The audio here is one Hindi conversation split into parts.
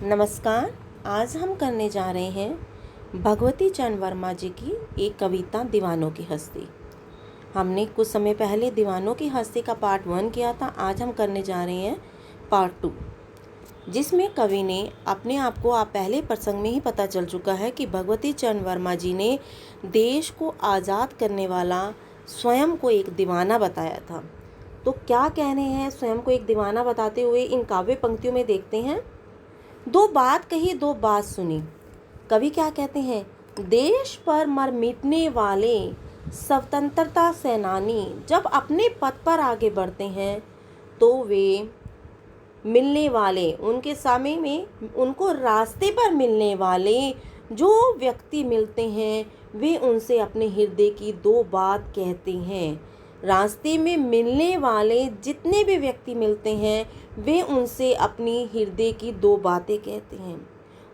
नमस्कार। आज हम करने जा रहे हैं भगवती चरण वर्मा जी की एक कविता दीवानों की हस्ती। हमने कुछ समय पहले दीवानों की हस्ती का पार्ट 1 किया था। आज हम करने जा रहे हैं पार्ट 2, जिसमें कवि ने अपने आप को पहले प्रसंग में ही पता चल चुका है कि भगवती चरण वर्मा जी ने देश को आज़ाद करने वाला स्वयं को एक दीवाना बताया था। तो क्या कह रहे हैं स्वयं को एक दीवाना बताते हुए इन काव्य पंक्तियों में, देखते हैं। दो बात कही दो बात सुनी। कवि क्या कहते हैं? देश पर मर मिटने वाले स्वतंत्रता सेनानी जब अपने पथ पर आगे बढ़ते हैं तो वे मिलने वाले, उनके सामने में उनको रास्ते पर मिलने वाले जो व्यक्ति मिलते हैं वे उनसे अपने हृदय की दो बात कहते हैं। रास्ते में मिलने वाले जितने भी व्यक्ति मिलते हैं वे उनसे अपनी हृदय की दो बातें कहते हैं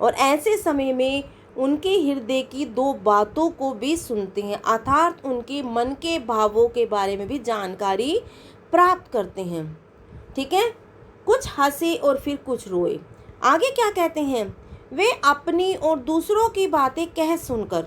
और ऐसे समय में उनके हृदय की दो बातों को भी सुनते हैं, अर्थात उनके मन के भावों के बारे में भी जानकारी प्राप्त करते हैं। ठीक है। कुछ हंसे और फिर कुछ रोए। आगे क्या कहते हैं? वे अपनी और दूसरों की बातें कह सुनकर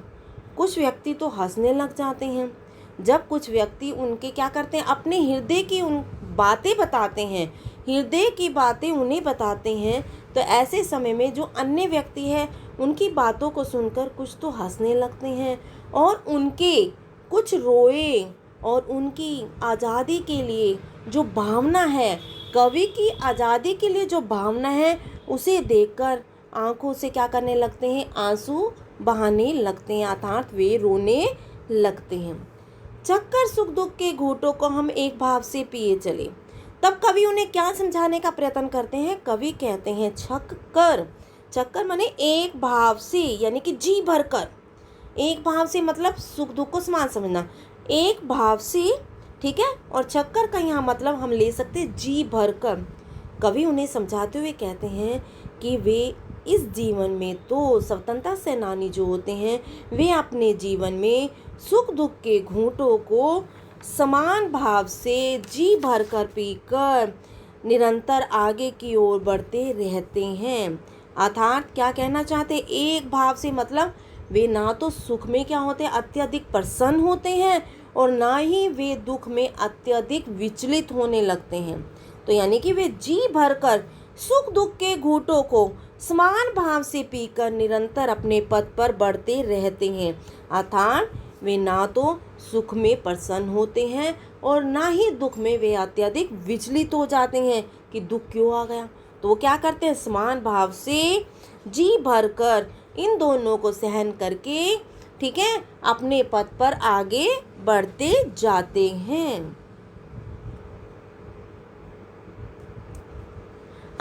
कुछ व्यक्ति तो हंसने लग जाते हैं। जब कुछ व्यक्ति उनके क्या करते हैं, अपने हृदय की उन बातें बताते हैं, हृदय की बातें उन्हें बताते हैं, तो ऐसे समय में जो अन्य व्यक्ति है उनकी बातों को सुनकर कुछ तो हंसने लगते हैं और उनके कुछ रोए। और उनकी आज़ादी के लिए जो भावना है, कवि की आज़ादी के लिए जो भावना है, उसे देखकर आंखों से क्या करने लगते हैं, आंसू बहाने लगते हैं, अर्थात वे रोने लगते हैं। चक्कर सुख दुख के घूंटों को हम एक भाव से पिए चले। तब कवि उन्हें क्या समझाने का प्रयत्न करते हैं? कवि कहते हैं चक्कर, चक्कर माने एक भाव से, यानी कि जी भर कर। एक भाव से मतलब सुख दुख को समान समझना, एक भाव से। ठीक है। और चक्कर का यहाँ मतलब हम ले सकते हैं जी भर कर। कवि उन्हें समझाते हुए कहते हैं कि वे इस जीवन में तो स्वतंत्रता सेनानी जो होते हैं वे अपने जीवन में सुख दुख के घूंटों को समान भाव से जी भर कर पीकर निरंतर आगे की ओर बढ़ते रहते हैं। अर्थात क्या कहना चाहते? एक भाव से मतलब वे ना तो सुख में क्या होते हैं, अत्यधिक प्रसन्न होते हैं, और ना ही वे दुख में अत्यधिक विचलित होने लगते हैं। तो यानी कि वे जी भरकर सुख दुख के घूंटों को समान भाव से पीकर निरंतर अपने पथ पर बढ़ते रहते हैं। अर्थात वे ना तो सुख में प्रसन्न होते हैं और ना ही दुख में वे अत्यधिक विचलित हो जाते हैं कि दुख क्यों आ गया। तो वो क्या करते हैं? समान भाव से जी भरकर इन दोनों को सहन करके, ठीक है, अपने पथ पर आगे बढ़ते जाते हैं।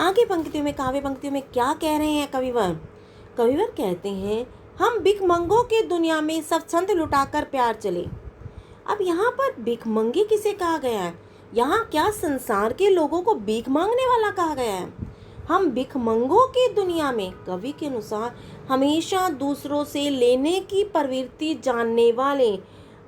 आगे पंक्तियों में, काव्य पंक्तियों में क्या कह रहे हैं कविवर? कविवर कहते हैं, हम भिखमंगों की दुनिया में सब छंद लुटाकर प्यार चले। अब यहाँ पर भिखमंगी किसे कहा गया है? यहाँ क्या संसार के लोगों को भीख मांगने वाला कहा गया है? हम भिखमंगों की दुनिया में, कवि के अनुसार, हमेशा दूसरों से लेने की प्रवृत्ति जानने वाले।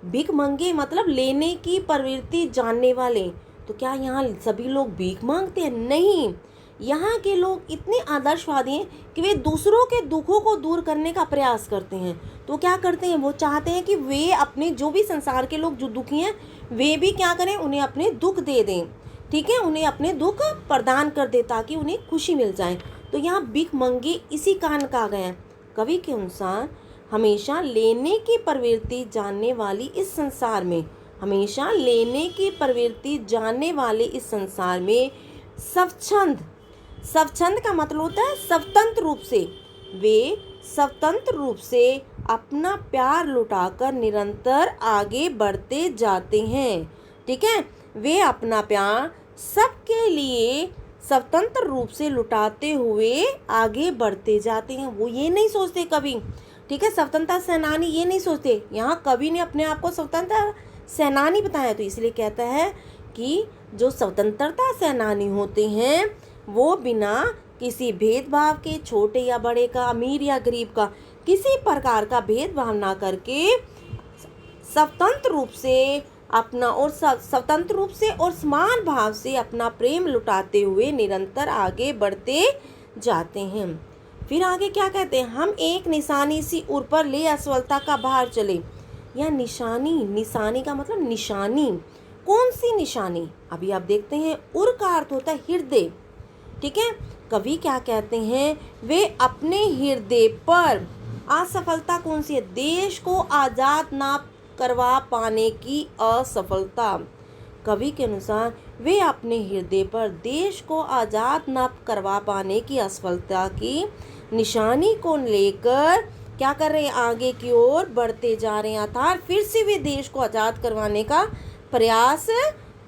भिखमंगे मतलब लेने की प्रवृत्ति जानने वाले। तो क्या यहाँ सभी लोग भीख मांगते हैं? नहीं। यहाँ के लोग इतने आदर्शवादी हैं कि वे दूसरों के दुखों को दूर करने का प्रयास करते हैं। तो क्या करते हैं? वो चाहते हैं कि वे अपने, जो भी संसार के लोग जो दुखी हैं, वे भी क्या करें, उन्हें अपने दुख दे दें। ठीक है, उन्हें अपने दुख प्रदान कर दे ताकि उन्हें खुशी मिल जाए। तो यहाँ भिखमंगे इसी कारण कहा गया है। कवि के अनुसार हमेशा लेने की प्रवृत्ति जानने वाली इस संसार में, हमेशा लेने की प्रवृत्ति जानने वाले इस संसार में स्वच्छंद, स्वच्छंद का मतलब होता है स्वतंत्र रूप से, वे स्वतंत्र रूप से अपना प्यार लुटाकर निरंतर आगे बढ़ते जाते हैं। ठीक है। वे अपना प्यार सबके लिए स्वतंत्र रूप से लुटाते हुए आगे बढ़ते जाते हैं। वो ये नहीं सोचते कभी, ठीक है, स्वतंत्रता सेनानी ये नहीं सोचते। यहाँ कवि ने अपने आप को स्वतंत्रता सेनानी बताया, तो इसलिए कहता है कि जो स्वतंत्रता सेनानी होते हैं वो बिना किसी भेदभाव के, छोटे या बड़े का, अमीर या गरीब का, किसी प्रकार का भेदभाव ना करके स्वतंत्र रूप से अपना और स्वतंत्र रूप से और समान भाव से अपना प्रेम लुटाते हुए निरंतर आगे बढ़ते जाते हैं। फिर आगे क्या कहते हैं, हम एक निशानी सी उर पर ले असफलता का भार चले। या निशानी, निशानी का मतलब निशानी, कौन सी निशानी, अभी आप देखते हैं। उर का अर्थ होता है हृदय, ठीक है। कवि क्या कहते हैं, वे अपने हृदय पर, असफलता कौन सी है, देश को आज़ाद ना करवा पाने की असफलता। कवि के अनुसार वे अपने हृदय पर देश को आज़ाद न करवा पाने की असफलता की निशानी को लेकर क्या कर रहे हैं, आगे की ओर बढ़ते जा रहे हैं, अर्थात फिर से वे देश को आज़ाद करवाने का प्रयास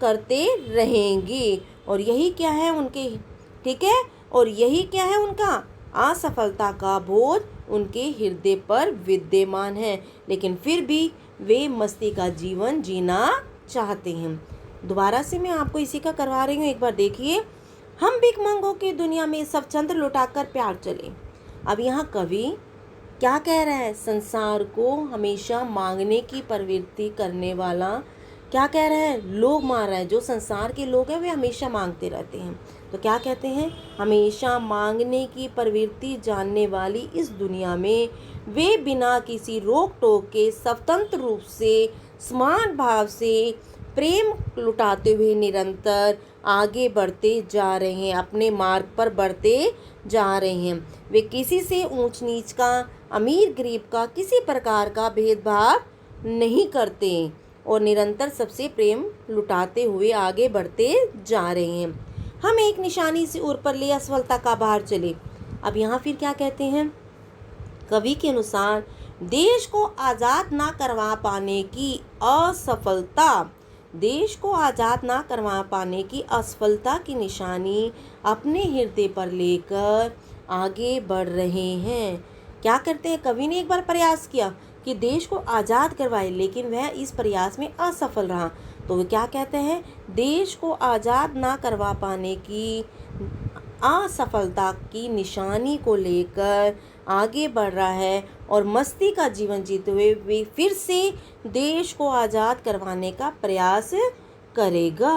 करते रहेंगे। और यही क्या है उनके, ठीक है, और यही क्या है उनका, असफलता का बोझ उनके हृदय पर विद्यमान है, लेकिन फिर भी वे मस्ती का जीवन जीना चाहते हैं। दोबारा से मैं आपको इसी का करवा रही हूँ, एक बार देखिए। हम भिखमंगों की दुनिया में सब चंद्र लुटाकर प्यार चले। अब यहाँ कवि क्या कह रहा है, संसार को हमेशा मांगने की प्रवृत्ति करने वाला क्या कह रहा है, लोग मार रहा है। जो संसार के लोग हैं वे हमेशा मांगते रहते हैं। तो क्या कहते हैं, हमेशा मांगने की प्रवृत्ति जानने वाली इस दुनिया में वे बिना किसी रोक टोक के स्वतंत्र रूप से समान भाव से प्रेम लुटाते हुए निरंतर आगे बढ़ते जा रहे हैं, अपने मार्ग पर बढ़ते जा रहे हैं। वे किसी से ऊंच नीच का, अमीर गरीब का किसी प्रकार का भेदभाव नहीं करते और निरंतर सबसे प्रेम लुटाते हुए आगे बढ़ते जा रहे हैं। हम एक निशानी से उर पर ले असफलता का भार चले। अब यहाँ फिर क्या कहते हैं, कवि के अनुसार देश को आज़ाद ना करवा पाने की असफलता, देश को आज़ाद ना करवा पाने की असफलता की निशानी अपने हृदय पर लेकर आगे बढ़ रहे हैं। क्या करते हैं, कवि ने एक बार प्रयास किया कि देश को आज़ाद करवाए, लेकिन वह इस प्रयास में असफल रहा। तो वो क्या कहते हैं, देश को आज़ाद ना करवा पाने की असफलता की निशानी को लेकर आगे बढ़ रहा है और मस्ती का जीवन जीते हुए वे फिर से देश को आज़ाद करवाने का प्रयास करेगा।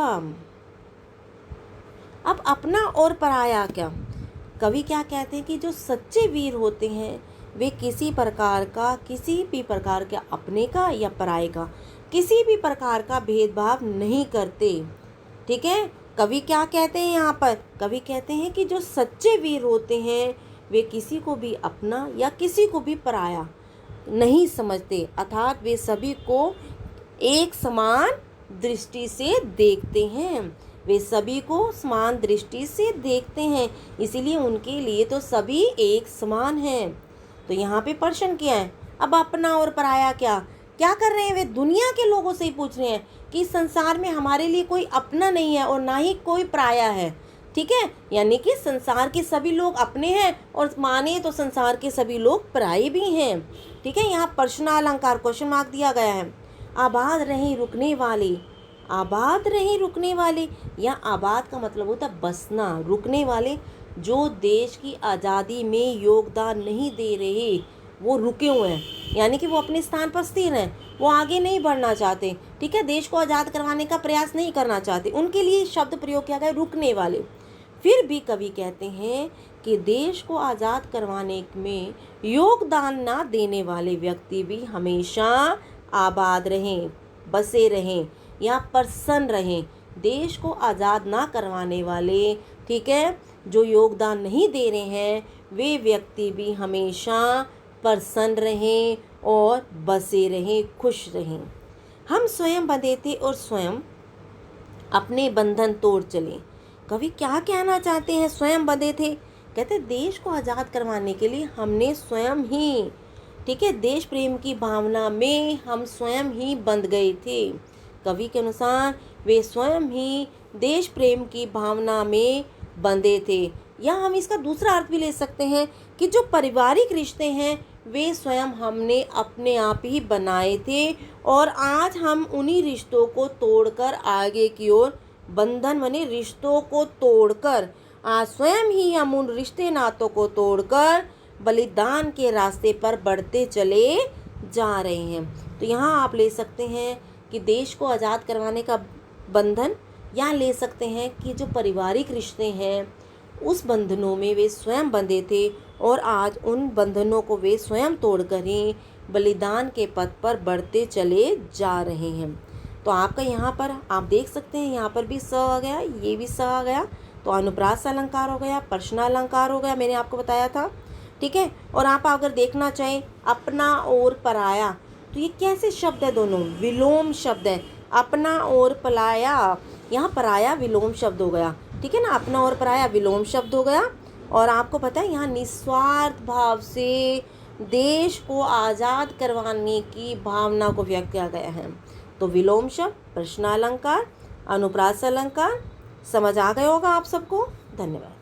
अब अपना और पराया क्या, कवि क्या कहते हैं कि जो सच्चे वीर होते हैं वे किसी भी प्रकार का अपने का या पराये का किसी भी प्रकार का भेदभाव नहीं करते, ठीक है। कवि क्या कहते हैं यहाँ पर, कवि कहते हैं कि जो सच्चे वीर होते हैं वे किसी को भी अपना या किसी को भी पराया नहीं समझते, अर्थात वे सभी को एक समान दृष्टि से देखते हैं, वे सभी को समान दृष्टि से देखते हैं, इसीलिए उनके लिए तो सभी एक समान हैं। तो यहाँ पे प्रश्न क्या है, अब अपना और पराया क्या कर रहे हैं, वे दुनिया के लोगों से ही पूछ रहे हैं कि संसार में हमारे लिए कोई अपना नहीं है और ना ही कोई पराया है, ठीक है। यानी कि संसार के सभी लोग अपने हैं और माने तो संसार के सभी लोग पराये भी हैं, ठीक है। यहाँ प्रश्न अलंकार क्वेश्चन मार्क दिया गया है। आबाद रहे रुकने वाले, आबाद रहे रुकने वाले, या आबाद का मतलब होता है बसना, रुकने वाले जो देश की आज़ादी में योगदान नहीं दे रहे वो रुके हुए हैं, यानी कि वो अपने स्थान पर स्थिर हैं, वो आगे नहीं बढ़ना चाहते, ठीक है, देश को आज़ाद करवाने का प्रयास नहीं करना चाहते, उनके लिए शब्द प्रयोग किया गया रुकने वाले। फिर भी कवि कहते हैं कि देश को आज़ाद करवाने में योगदान ना देने वाले व्यक्ति भी हमेशा आबाद रहें, बसे रहें या प्रसन्न रहें। देश को आज़ाद ना करवाने वाले, ठीक है, जो योगदान नहीं दे रहे हैं वे व्यक्ति भी हमेशा प्रसन्न रहें और बसे रहें, खुश रहें। हम स्वयं बंधे थे और स्वयं अपने बंधन तोड़ चले। कवि क्या कहना चाहते हैं, स्वयं बंधे थे, कहते देश को आज़ाद करवाने के लिए हमने स्वयं ही, ठीक है, देश प्रेम की भावना में हम स्वयं ही बंध गए थे। कवि के अनुसार वे स्वयं ही देश प्रेम की भावना में बंधे थे। या हम इसका दूसरा अर्थ भी ले सकते हैं कि जो पारिवारिक रिश्ते हैं वे स्वयं हमने अपने आप ही बनाए थे और आज हम उन्हीं रिश्तों को तोड़कर आगे की ओर, बंधन बने रिश्तों को तोड़कर आज स्वयं ही हम उन रिश्ते नातों को तोड़कर बलिदान के रास्ते पर बढ़ते चले जा रहे हैं। तो यहाँ आप ले सकते हैं कि देश को आज़ाद करवाने का बंधन, या ले सकते हैं कि जो पारिवारिक रिश्ते हैं उस बंधनों में वे स्वयं बंधे थे और आज उन बंधनों को वे स्वयं तोड़कर ही बलिदान के पथ पर बढ़ते चले जा रहे हैं। तो आपका यहाँ पर आप देख सकते हैं, यहाँ पर भी स आ गया, ये भी स आ गया, तो अनुप्रास अलंकार हो गया, प्रश्न अलंकार हो गया, मैंने आपको बताया था। ठीक है। और आप अगर देखना चाहें अपना और पराया, तो ये कैसे शब्द है, दोनों विलोम शब्द है। अपना और पलाया, यहाँ पराया विलोम शब्द हो गया। ठीक है ना, अपना और पराया विलोम शब्द हो गया। और आपको पता है यहाँ निस्वार्थ भाव से देश को आज़ाद करवाने की भावना को व्यक्त किया गया है। तो विलोम शब्द, प्रश्न अलंकार, अनुप्रास अलंकार, समझ आ गया होगा आप सबको। धन्यवाद।